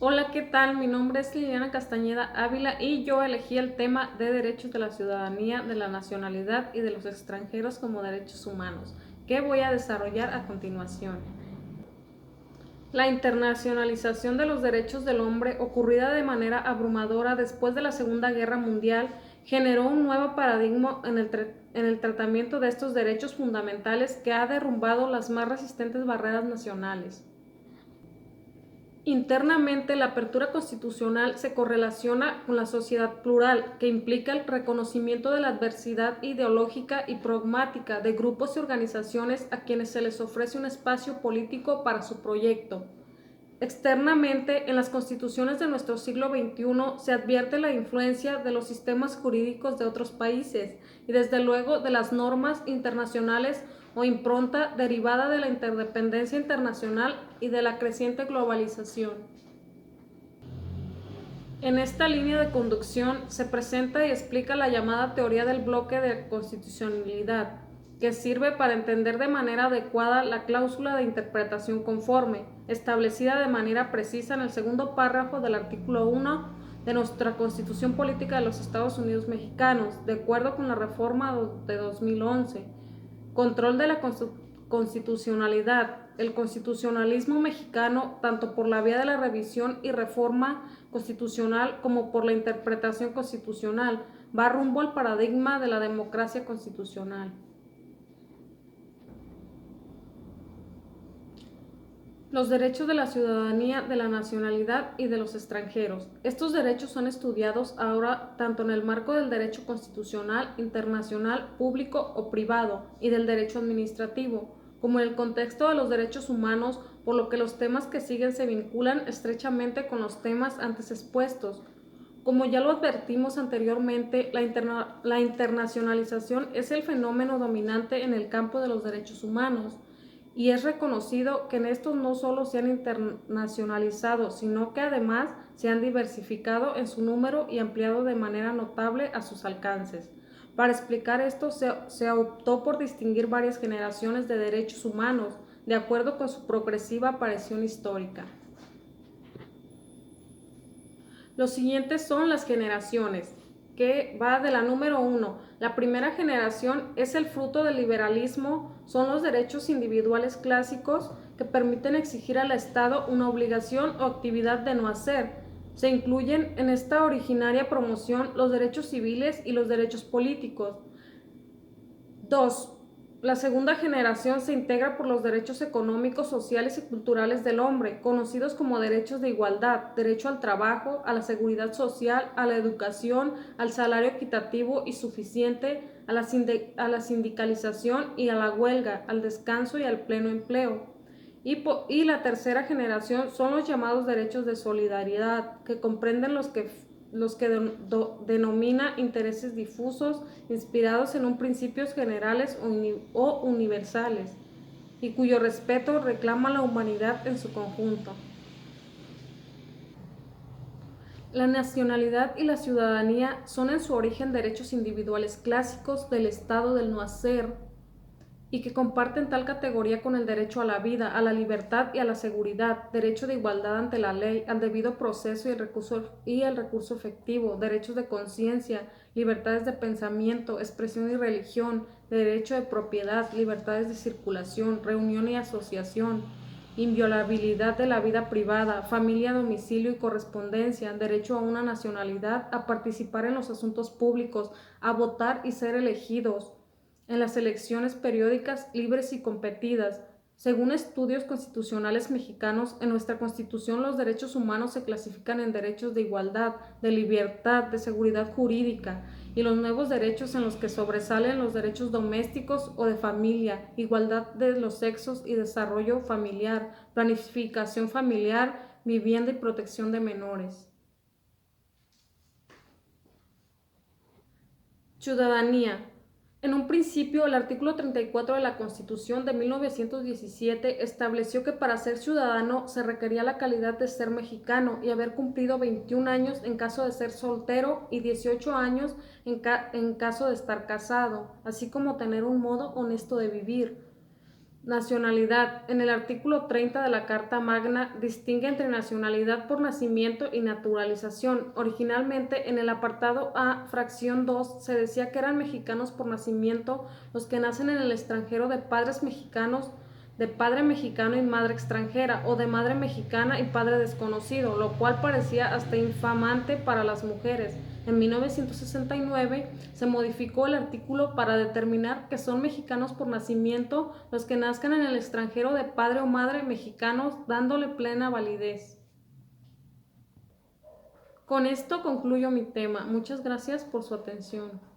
Hola, ¿qué tal? Mi nombre es Liliana Castañeda Ávila y yo elegí el tema de derechos de la ciudadanía, de la nacionalidad y de los extranjeros como derechos humanos, que voy a desarrollar a continuación. La internacionalización de los derechos del hombre, ocurrida de manera abrumadora después de la Segunda Guerra Mundial, generó un nuevo paradigma en el tratamiento de estos derechos fundamentales que ha derrumbado las más resistentes barreras nacionales. Internamente, la apertura constitucional se correlaciona con la sociedad plural, que implica el reconocimiento de la diversidad ideológica y pragmática de grupos y organizaciones a quienes se les ofrece un espacio político para su proyecto. Externamente, en las constituciones de nuestro siglo XXI se advierte la influencia de los sistemas jurídicos de otros países y desde luego de las normas internacionales o impronta derivada de la interdependencia internacional y de la creciente globalización. En esta línea de conducción se presenta y explica la llamada teoría del bloque de constitucionalidad, que sirve para entender de manera adecuada la cláusula de interpretación conforme, establecida de manera precisa en el segundo párrafo del artículo 1 de nuestra Constitución Política de los Estados Unidos Mexicanos, de acuerdo con la reforma de 2011. Control de la constitucionalidad. El constitucionalismo mexicano, tanto por la vía de la revisión y reforma constitucional como por la interpretación constitucional, va rumbo al paradigma de la democracia constitucional. Los derechos de la ciudadanía, de la nacionalidad y de los extranjeros. Estos derechos son estudiados ahora tanto en el marco del derecho constitucional, internacional, público o privado y del derecho administrativo, como en el contexto de los derechos humanos, por lo que los temas que siguen se vinculan estrechamente con los temas antes expuestos. Como ya lo advertimos anteriormente, la internacionalización es el fenómeno dominante en el campo de los derechos humanos y es reconocido que en estos no solo se han internacionalizado, sino que además se han diversificado en su número y ampliado de manera notable a sus alcances. Para explicar esto, se optó por distinguir varias generaciones de derechos humanos, de acuerdo con su progresiva aparición histórica. Los siguientes son las generaciones, que va de la número 1. La primera generación es el fruto del liberalismo, son los derechos individuales clásicos que permiten exigir al Estado una obligación o actividad de no hacer. Se incluyen en esta originaria promoción los derechos civiles y los derechos políticos. 2. La segunda generación se integra por los derechos económicos, sociales y culturales del hombre, conocidos como derechos de igualdad, derecho al trabajo, a la seguridad social, a la educación, al salario equitativo y suficiente, a la sindicalización y a la huelga, al descanso y al pleno empleo. Y la tercera generación son los llamados derechos de solidaridad, que comprenden los que denomina intereses difusos, inspirados en principios generales o universales, y cuyo respeto reclama la humanidad en su conjunto. La nacionalidad y la ciudadanía son en su origen derechos individuales clásicos del estado del no hacer, y que comparten tal categoría con el derecho a la vida, a la libertad y a la seguridad, derecho de igualdad ante la ley, al debido proceso y el recurso efectivo, derechos de conciencia, libertades de pensamiento, expresión y religión, derecho de propiedad, libertades de circulación, reunión y asociación, inviolabilidad de la vida privada, familia, domicilio y correspondencia, derecho a una nacionalidad, a participar en los asuntos públicos, a votar y ser elegidos en las elecciones periódicas, libres y competidas. Según estudios constitucionales mexicanos, en nuestra Constitución los derechos humanos se clasifican en derechos de igualdad, de libertad, de seguridad jurídica, y los nuevos derechos en los que sobresalen los derechos domésticos o de familia, igualdad de los sexos y desarrollo familiar, planificación familiar, vivienda y protección de menores. Ciudadanía. En un principio, el artículo 34 de la Constitución de 1917 estableció que para ser ciudadano se requería la calidad de ser mexicano y haber cumplido 21 años en caso de ser soltero y 18 años en caso de estar casado, así como tener un modo honesto de vivir. Nacionalidad. En el artículo 30 de la Carta Magna distingue entre nacionalidad por nacimiento y naturalización. Originalmente, en el apartado A, fracción 2, se decía que eran mexicanos por nacimiento los que nacen en el extranjero de padres mexicanos, de padre mexicano y madre extranjera, o de madre mexicana y padre desconocido, lo cual parecía hasta infamante para las mujeres. En 1969 se modificó el artículo para determinar que son mexicanos por nacimiento los que nazcan en el extranjero de padre o madre mexicanos, dándole plena validez. Con esto concluyo mi tema. Muchas gracias por su atención.